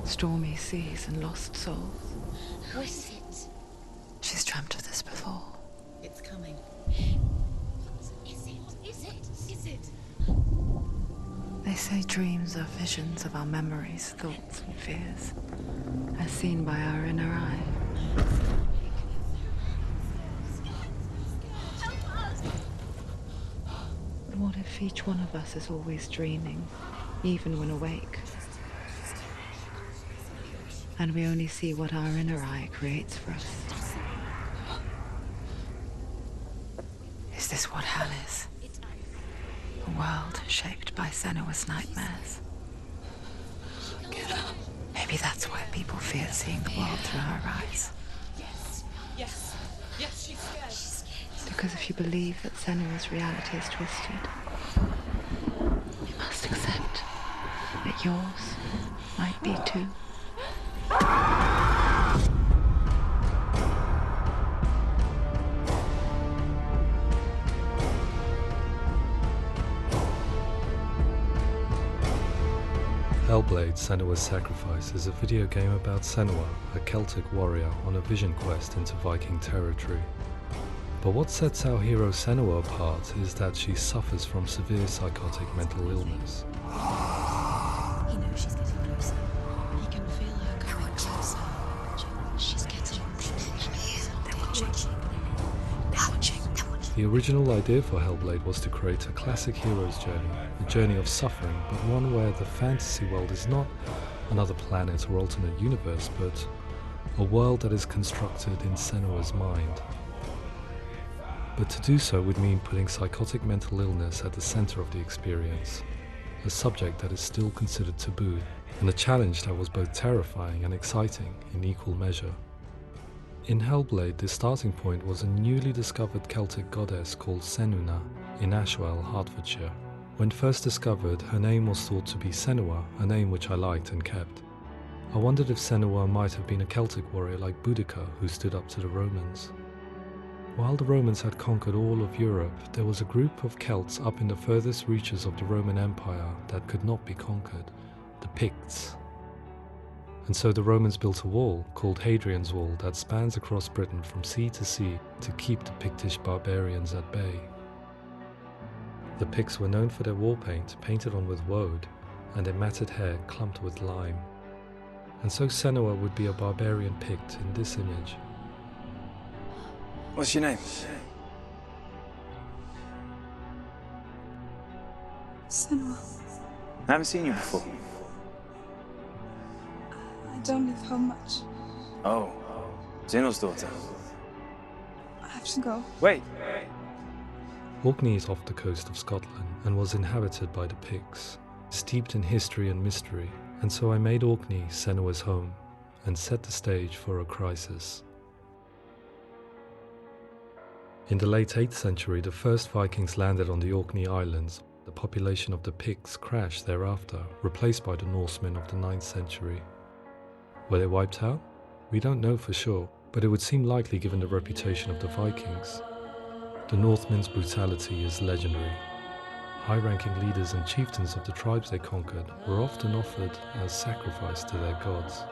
Stormy seas and lost souls. Who is it? She's dreamt of this before. It's coming. Is it? Is it? Is it? They say dreams are visions of our memories, thoughts and fears, as seen by our inner eye. But what if each one of us is always dreaming, even when awake? And we only see what our inner eye creates for us. Is this what hell is? A world shaped by Senua's nightmares. Get up. Maybe that's why people fear seeing the world through her eyes. Yes, she's scared. Because if you believe that Senua's reality is twisted, you must accept that yours might be too. Hellblade: Senua's Sacrifice is a video game about Senua, a Celtic warrior on a vision quest into Viking territory. But what sets our hero Senua apart is that she suffers from severe psychotic mental illness. He knows she's getting closer. He can feel her coming closer. She's getting closer. They're watching. The original idea for Hellblade was to create a classic hero's journey, a journey of suffering, but one where the fantasy world is not another planet or alternate universe, but a world that is constructed in Senua's mind. But to do so would mean putting psychotic mental illness at the center of the experience, a subject that is still considered taboo, and a challenge that was both terrifying and exciting in equal measure. In Hellblade, the starting point was a newly discovered Celtic goddess called Senua in Ashwell, Hertfordshire. When first discovered, her name was thought to be Senua, a name which I liked and kept. I wondered if Senua might have been a Celtic warrior like Boudica who stood up to the Romans. While the Romans had conquered all of Europe, there was a group of Celts up in the furthest reaches of the Roman Empire that could not be conquered, the Picts. And so the Romans built a wall, called Hadrian's Wall, that spans across Britain from sea to sea to keep the Pictish barbarians at bay. The Picts were known for their war paint, painted on with woad, and their matted hair clumped with lime. And so Senua would be a barbarian Pict in this image. What's your name? Senua. I haven't seen you before. I don't leave home much. Oh, Zenua's daughter. I have to go. Wait. Orkney is off the coast of Scotland and was inhabited by the Picts, steeped in history and mystery, and so I made Orkney Senua's home and set the stage for a crisis. In the late 8th century, the first Vikings landed on the Orkney Islands. The population of the Picts crashed thereafter, replaced by the Norsemen of the 9th century. Were they wiped out? We don't know for sure, but it would seem likely given the reputation of the Vikings. The Northmen's brutality is legendary. High-ranking leaders and chieftains of the tribes they conquered were often offered as sacrifice to their gods.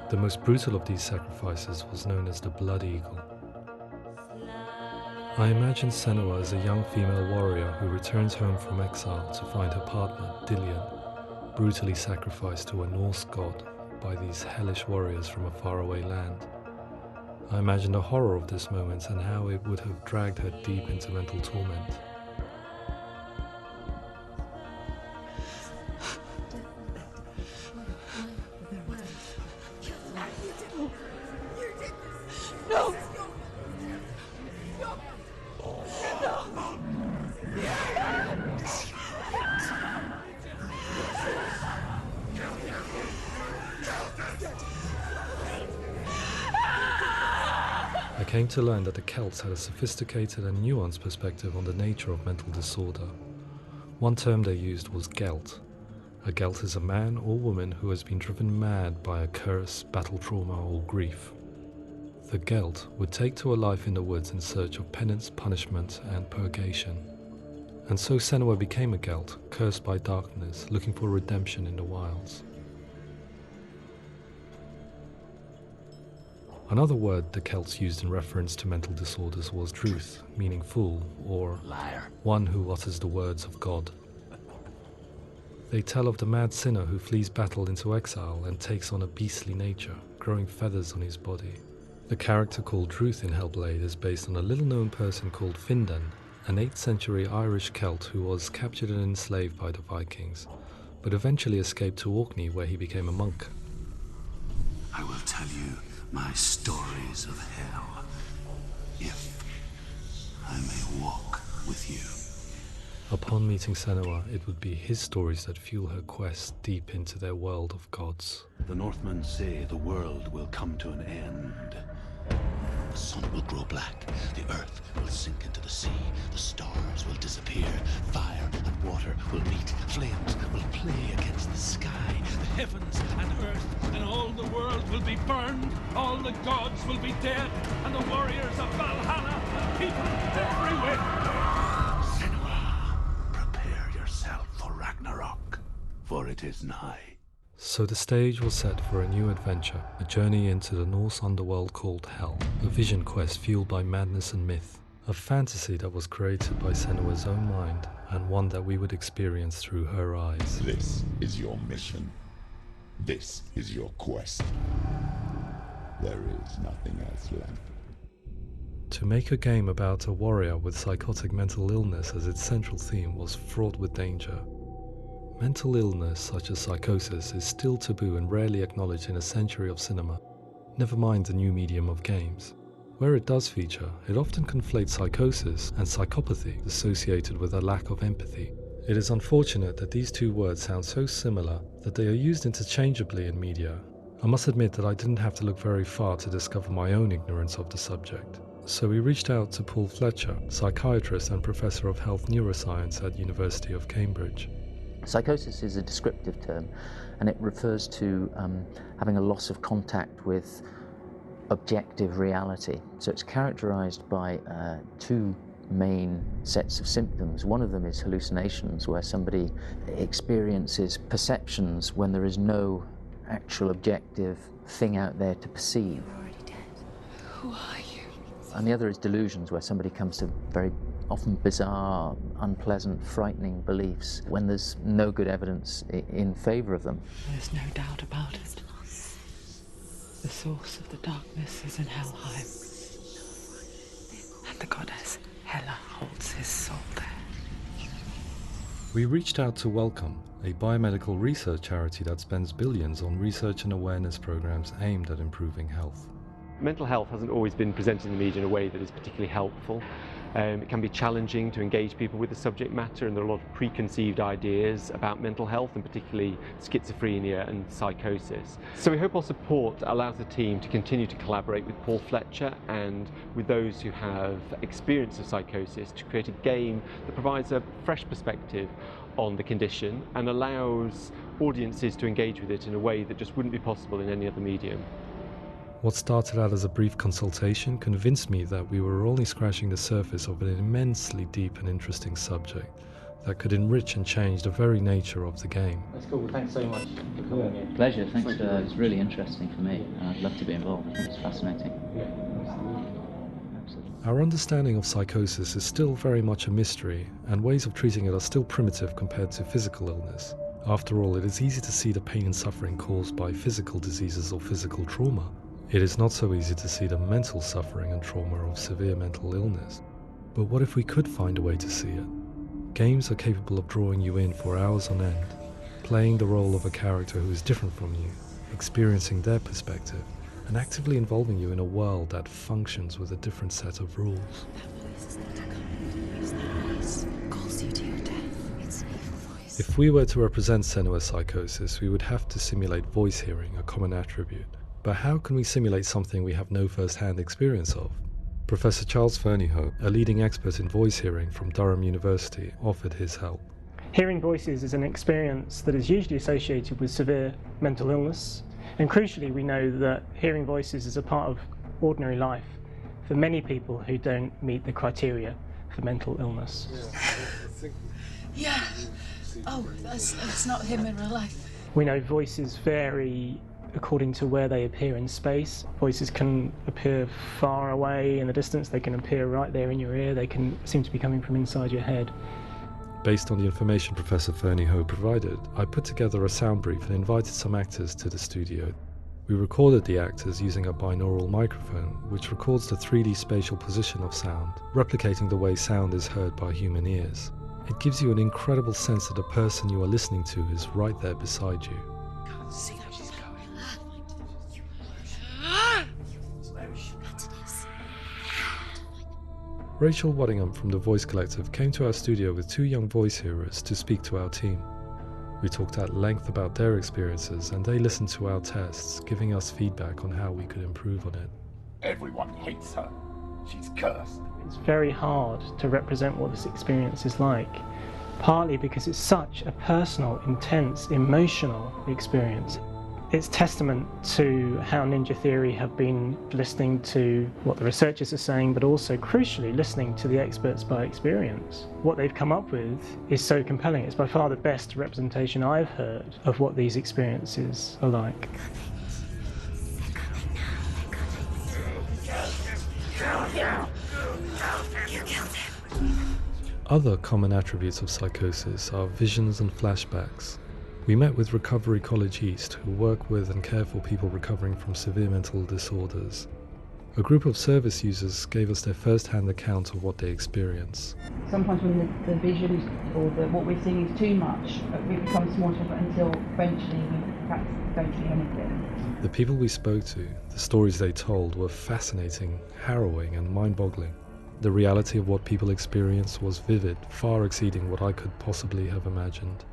The most brutal of these sacrifices was known as the Blood Eagle. I imagine Senua as a young female warrior who returns home from exile to find her partner, Dillion, brutally sacrificed to a Norse god by these hellish warriors from a faraway land. I imagine the horror of this moment and how it would have dragged her deep into mental torment. No! I came to learn that the Celts had a sophisticated and nuanced perspective on the nature of mental disorder. One term they used was Gelt. A Gelt is a man or woman who has been driven mad by a curse, battle trauma, or grief. The Gelt would take to a life in the woods in search of penance, punishment, and purgation. And so Senua became a Gelt, cursed by darkness, looking for redemption in the wilds. Another word the Celts used in reference to mental disorders was druth, meaning fool, or Liar. one who utters the words of God. They tell of the mad sinner who flees battle into exile and takes on a beastly nature, growing feathers on his body. The character called Druth in Hellblade is based on a little-known person called Findan, an 8th century Irish Celt who was captured and enslaved by the Vikings, but eventually escaped to Orkney where he became a monk. I will tell you my stories of hell, if I may walk with you. Upon meeting Senua, it would be his stories that fuel her quest deep into their world of gods. The Northmen say the world will come to an end. The sun will grow black, the earth will sink into the sea, the stars will disappear, fire and water will meet, flames will play against the sky, the heavens and earth and all the world will be burned, all the gods will be dead, and the warriors of Valhalla and people everywhere. Senua, prepare yourself for Ragnarok, for it is nigh. So the stage was set for a new adventure, a journey into the Norse underworld called Hell, a vision quest fueled by madness and myth, a fantasy that was created by Senua's own mind, and one that we would experience through her eyes. This is your mission. This is your quest. There is nothing else left. To make a game about a warrior with psychotic mental illness as its central theme was fraught with danger. Mental illness such as psychosis is still taboo and rarely acknowledged in a century of cinema, never mind the new medium of games. Where it does feature, it often conflates psychosis and psychopathy associated with a lack of empathy. It is unfortunate that these two words sound so similar that they are used interchangeably in media. I must admit that I didn't have to look very far to discover my own ignorance of the subject. So we reached out to Paul Fletcher, psychiatrist and professor of health neuroscience at University of Cambridge. Psychosis is a descriptive term, and it refers to having a loss of contact with objective reality. So it's characterized by two main sets of symptoms. One of them is hallucinations, where somebody experiences perceptions when there is no actual objective thing out there to perceive. You're already dead. Who are you? And the other is delusions, where somebody comes to very often bizarre, unpleasant, frightening beliefs when there's no good evidence in favor of them. There's no doubt about it. The source of the darkness is in Helheim. And the goddess Hela holds his soul there. We reached out to Welcome, a biomedical research charity that spends billions on research and awareness programs aimed at improving health. Mental health hasn't always been presented in the media in a way that is particularly helpful. It can be challenging to engage people with the subject matter, and there are a lot of preconceived ideas about mental health, and particularly schizophrenia and psychosis. So we hope our support allows the team to continue to collaborate with Paul Fletcher and with those who have experience of psychosis to create a game that provides a fresh perspective on the condition and allows audiences to engage with it in a way that just wouldn't be possible in any other medium. What started out as a brief consultation convinced me that we were only scratching the surface of an immensely deep and interesting subject that could enrich and change the very nature of the game. That's cool. Thanks so much for coming here. Pleasure. Thanks. It's really interesting for me. I'd love to be involved. I think it's fascinating. Absolutely. Our understanding of psychosis is still very much a mystery, and ways of treating it are still primitive compared to physical illness. After all, it is easy to see the pain and suffering caused by physical diseases or physical trauma. It is not so easy to see the mental suffering and trauma of severe mental illness. But what if we could find a way to see it? Games are capable of drawing you in for hours on end, playing the role of a character who is different from you, experiencing their perspective, and actively involving you in a world that functions with a different set of rules. That voice is not a common voice. That voice calls you to your death. It's an evil voice. If we were to represent Senua's psychosis, we would have to simulate voice hearing, a common attribute. But how can we simulate something we have no first-hand experience of? Professor Charles Fernyhough, a leading expert in voice hearing from Durham University, offered his help. Hearing voices is an experience that is usually associated with severe mental illness, and crucially we know that hearing voices is a part of ordinary life for many people who don't meet the criteria for mental illness. Yeah. Oh, that's not him in real life. We know voices vary according to where they appear in space. Voices can appear far away in the distance, they can appear right there in your ear, they can seem to be coming from inside your head. Based on the information Professor Fernie Ho provided, I put together a sound brief and invited some actors to the studio. We recorded the actors using a binaural microphone, which records the 3D spatial position of sound, replicating the way sound is heard by human ears. It gives you an incredible sense that the person you are listening to is right there beside you. Can't see where she's going. Rachel Waddingham from the Voice Collective came to our studio with 2 young voice hearers to speak to our team. We talked at length about their experiences and they listened to our tests, giving us feedback on how we could improve on it. Everyone hates her. She's cursed. It's very hard to represent what this experience is like, partly because it's such a personal, intense, emotional experience. It's testament to how Ninja Theory have been listening to what the researchers are saying, but also, crucially, listening to the experts by experience. What they've come up with is so compelling. It's by far the best representation I've heard of what these experiences are like. Other common attributes of psychosis are visions and flashbacks. We met with Recovery College East, who work with and care for people recovering from severe mental disorders. A group of service users gave us their first-hand account of what they experience. Sometimes when the visions or what we're seeing is too much, it becomes more difficult until eventually we perhaps don't see anything. The people we spoke to, the stories they told, were fascinating, harrowing and mind-boggling. The reality of what people experienced was vivid, far exceeding what I could possibly have imagined.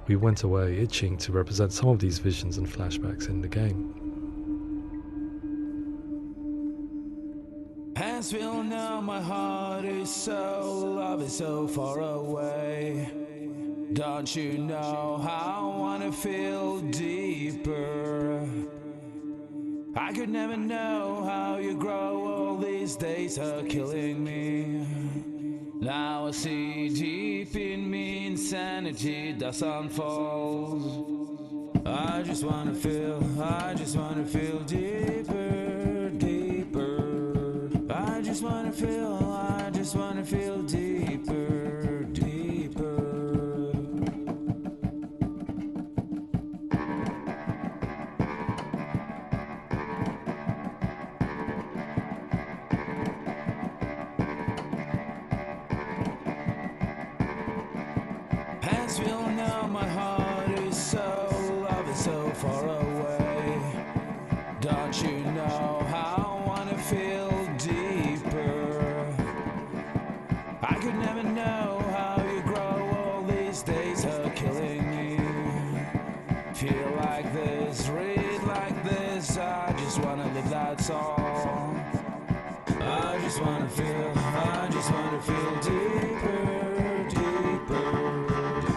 We went away itching to represent some of these visions and flashbacks in the game. Hands will know my heart is so, love is so far away. Don't you know how I wanna feel deeper? I could never know how you grow, all these days are killing me. Now I see deep in me insanity does unfold. I just wanna feel deeper, deeper. I just wanna feel deeper, deeper. Hands will know my heart is so, love is so far away. Don't you know how I wanna feel deeper? I could never know how you grow, all these days are killing me. Feel like this, read like this, I just wanna live, that's all. I just wanna feel deeper, deeper.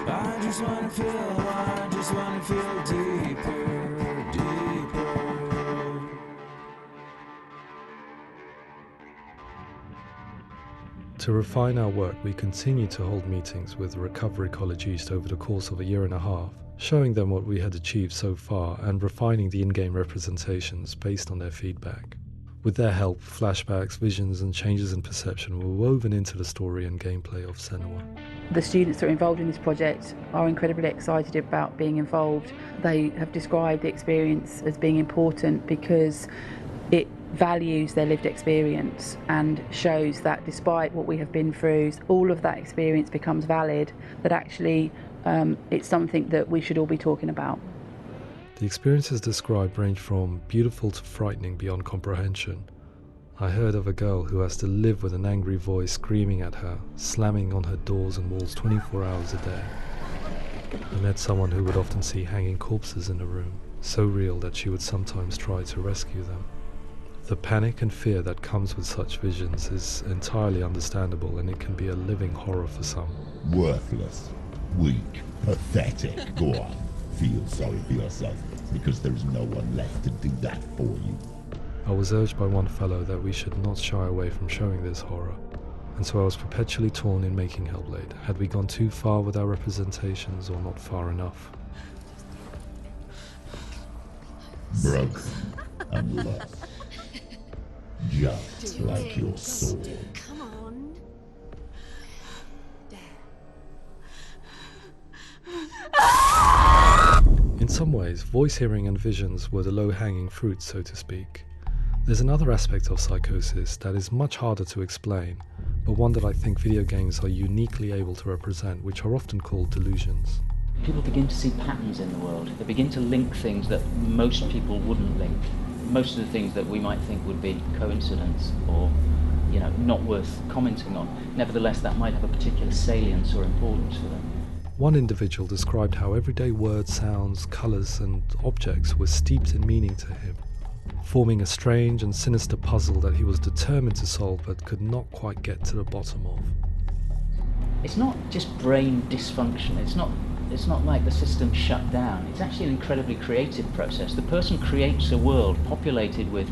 I just wanna feel deeper, deeper. To refine our work, we continued to hold meetings with Recovery College East over the course of a year and a half, showing them what we had achieved so far and refining the in-game representations based on their feedback. With their help, flashbacks, visions and changes in perception were woven into the story and gameplay of Senua. The students that are involved in this project are incredibly excited about being involved. They have described the experience as being important because it values their lived experience and shows that despite what we have been through, all of that experience becomes valid, that actually it's something that we should all be talking about. The experiences described range from beautiful to frightening beyond comprehension. I heard of a girl who has to live with an angry voice screaming at her, slamming on her doors and walls 24 hours a day. I met someone who would often see hanging corpses in a room, so real that she would sometimes try to rescue them. The panic and fear that comes with such visions is entirely understandable, and it can be a living horror for some. Worthless, weak, pathetic. Go on, feel sorry for yourself, because there's no one left to do that for you. I was urged by one fellow that we should not shy away from showing this horror, and so I was perpetually torn in making Hellblade. Had we gone too far with our representations or not far enough? broken, and lost. Just like your soul. Come on. In some ways, voice hearing and visions were the low-hanging fruit, so to speak. There's another aspect of psychosis that is much harder to explain, but one that I think video games are uniquely able to represent, which are often called delusions. People begin to see patterns in the world. They begin to link things that most people wouldn't link. Most of the things that we might think would be coincidence or, not worth commenting on. Nevertheless, that might have a particular salience or importance for them. One individual described how everyday words, sounds, colours and objects were steeped in meaning to him, forming a strange and sinister puzzle that he was determined to solve but could not quite get to the bottom of. It's not just brain dysfunction. It's not like the system shut down. It's actually an incredibly creative process. The person creates a world populated with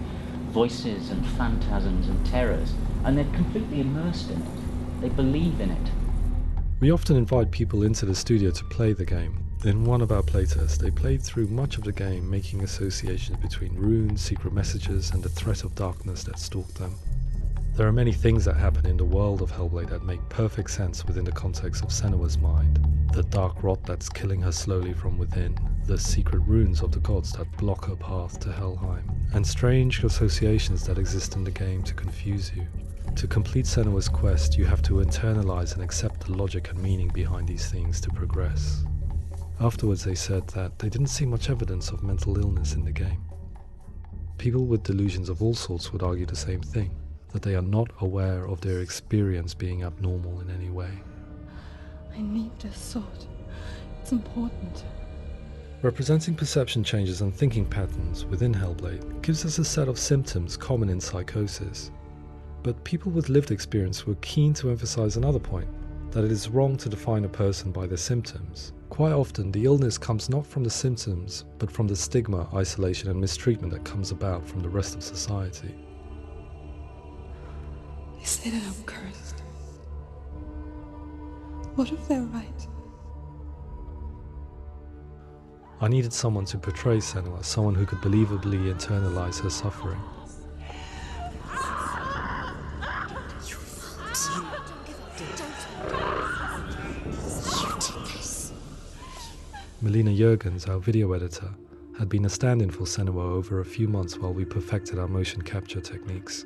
voices and phantasms and terrors, and they're completely immersed in it. They believe in it. We often invite people into the studio to play the game. In one of our playtests, they played through much of the game, making associations between runes, secret messages, and the threat of darkness that stalked them. There are many things that happen in the world of Hellblade that make perfect sense within the context of Senua's mind. The dark rot that's killing her slowly from within, the secret runes of the gods that block her path to Helheim, and strange associations that exist in the game to confuse you. To complete Senua's quest, you have to internalize and accept the logic and meaning behind these things to progress. Afterwards, they said that they didn't see much evidence of mental illness in the game. People with delusions of all sorts would argue the same thing, that they are not aware of their experience being abnormal in any way. I need this sword. It's important. Representing perception changes and thinking patterns within Hellblade gives us a set of symptoms common in psychosis. But people with lived experience were keen to emphasize another point, that it is wrong to define a person by their symptoms. Quite often, the illness comes not from the symptoms, but from the stigma, isolation and mistreatment that comes about from the rest of society. They say that I'm cursed. What if they're right? I needed someone to portray Senua, someone who could believably internalize her suffering. Melina Jurgens, our video editor, had been a stand-in for Senua over a few months while we perfected our motion capture techniques.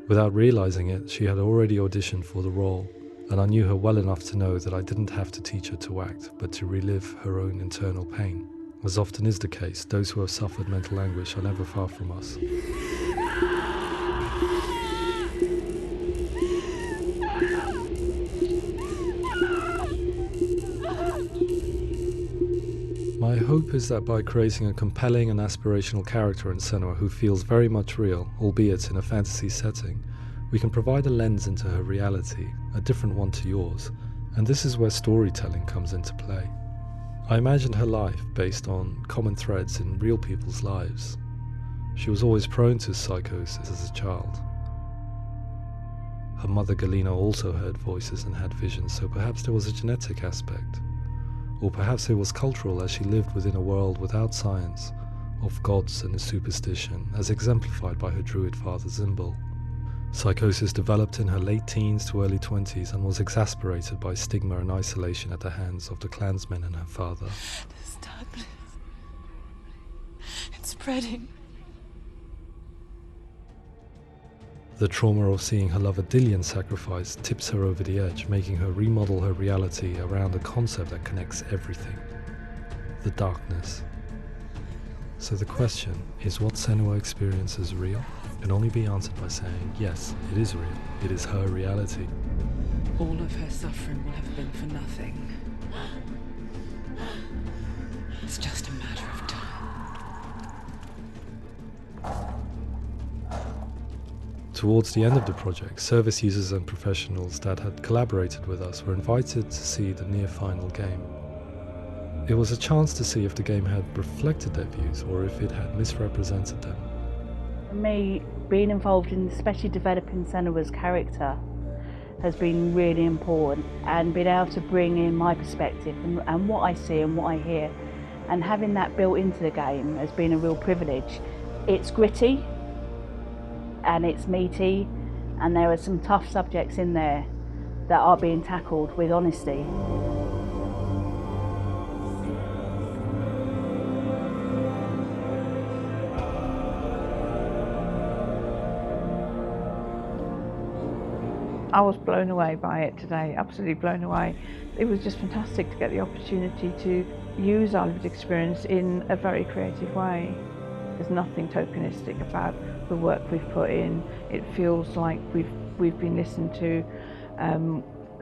Without realizing it, she had already auditioned for the role, and I knew her well enough to know that I didn't have to teach her to act, but to relive her own internal pain. As often is the case, those who have suffered mental anguish are never far from us. My hope is that by creating a compelling and aspirational character in Senua who feels very much real, albeit in a fantasy setting, we can provide a lens into her reality, a different one to yours, and this is where storytelling comes into play. I imagined her life based on common threads in real people's lives. She was always prone to psychosis as a child. Her mother Galina also heard voices and had visions, so perhaps there was a genetic aspect. Or perhaps it was cultural, as she lived within a world without science, of gods and a superstition, as exemplified by her druid father Zimbal. Psychosis developed in her late teens to early 20s and was exacerbated by stigma and isolation at the hands of the clansmen and her father. This darkness. It's spreading. The trauma of seeing her lover Dillian sacrificed tips her over the edge, making her remodel her reality around a concept that connects everything: the darkness. So the question, is what Senua experiences real? Can only be answered by saying, yes, it is real. It is her reality. All of her suffering will have been for nothing. It's just a matter of time. Towards the end of the project, service users and professionals that had collaborated with us were invited to see the near-final game. It was a chance to see if the game had reflected their views or if it had misrepresented them. For me, being involved in especially developing Senua's character has been really important, and being able to bring in my perspective and what I see and what I hear and having that built into the game has been a real privilege. It's gritty and it's meaty, and there are some tough subjects in there that are being tackled with honesty. I was blown away by it today, absolutely blown away. It was just fantastic to get the opportunity to use our lived experience in a very creative way. There's nothing tokenistic about the work we've put in. It feels like we've been listened to,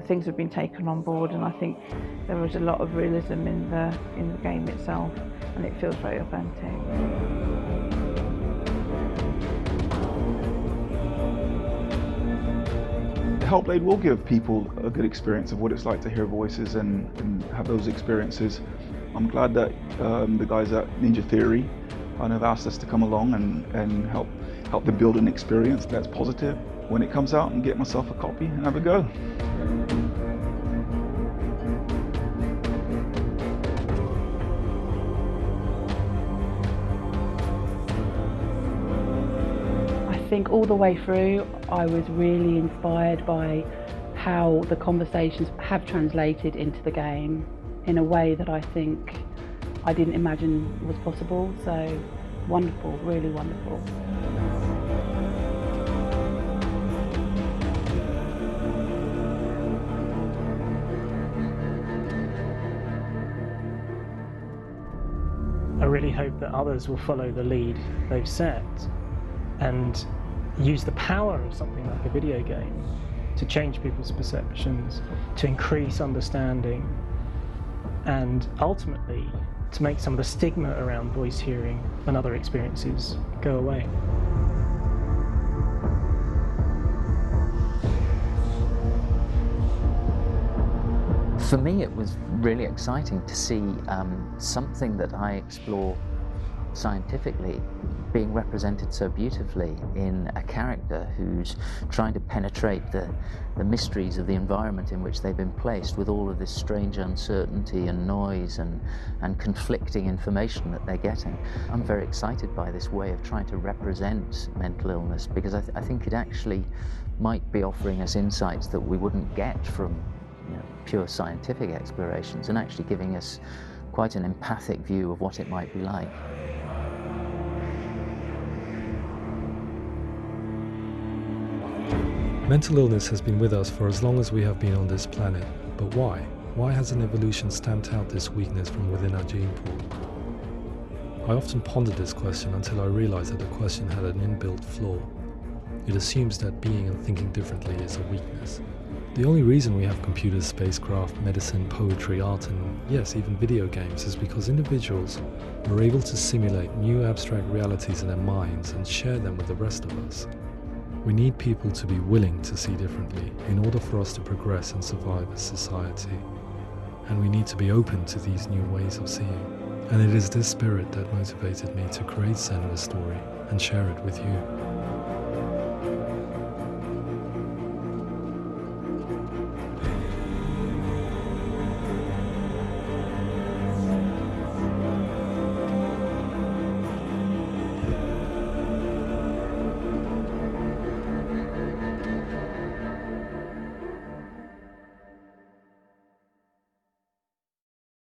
things have been taken on board, and I think there was a lot of realism in the game itself, and it feels very authentic. Hellblade will give people a good experience of what it's like to hear voices and have those experiences. I'm glad that the guys at Ninja Theory have asked us to come along and help them build an experience that's positive when it comes out, and get myself a copy and have a go. I think all the way through I was really inspired by how the conversations have translated into the game in a way that I think I didn't imagine was possible. So wonderful, really wonderful. I really hope that others will follow the lead they've set and use the power of something like a video game to change people's perceptions, to increase understanding, and ultimately to make some of the stigma around voice hearing and other experiences go away. For me, it was really exciting to see something that I explore scientifically being represented so beautifully in a character who's trying to penetrate the mysteries of the environment in which they've been placed, with all of this strange uncertainty and noise and conflicting information that they're getting. I'm very excited by this way of trying to represent mental illness, because I think it actually might be offering us insights that we wouldn't get from pure scientific explorations, and actually giving us quite an empathic view of what it might be like. Mental illness has been with us for as long as we have been on this planet, but why? Why hasn't evolution stamped out this weakness from within our gene pool? I often pondered this question until I realized that the question had an inbuilt flaw. It assumes that being and thinking differently is a weakness. The only reason we have computers, spacecraft, medicine, poetry, art, and yes, even video games is because individuals are able to simulate new abstract realities in their minds and share them with the rest of us. We need people to be willing to see differently in order for us to progress and survive as society. And we need to be open to these new ways of seeing. And it is this spirit that motivated me to create Senua's story and share it with you.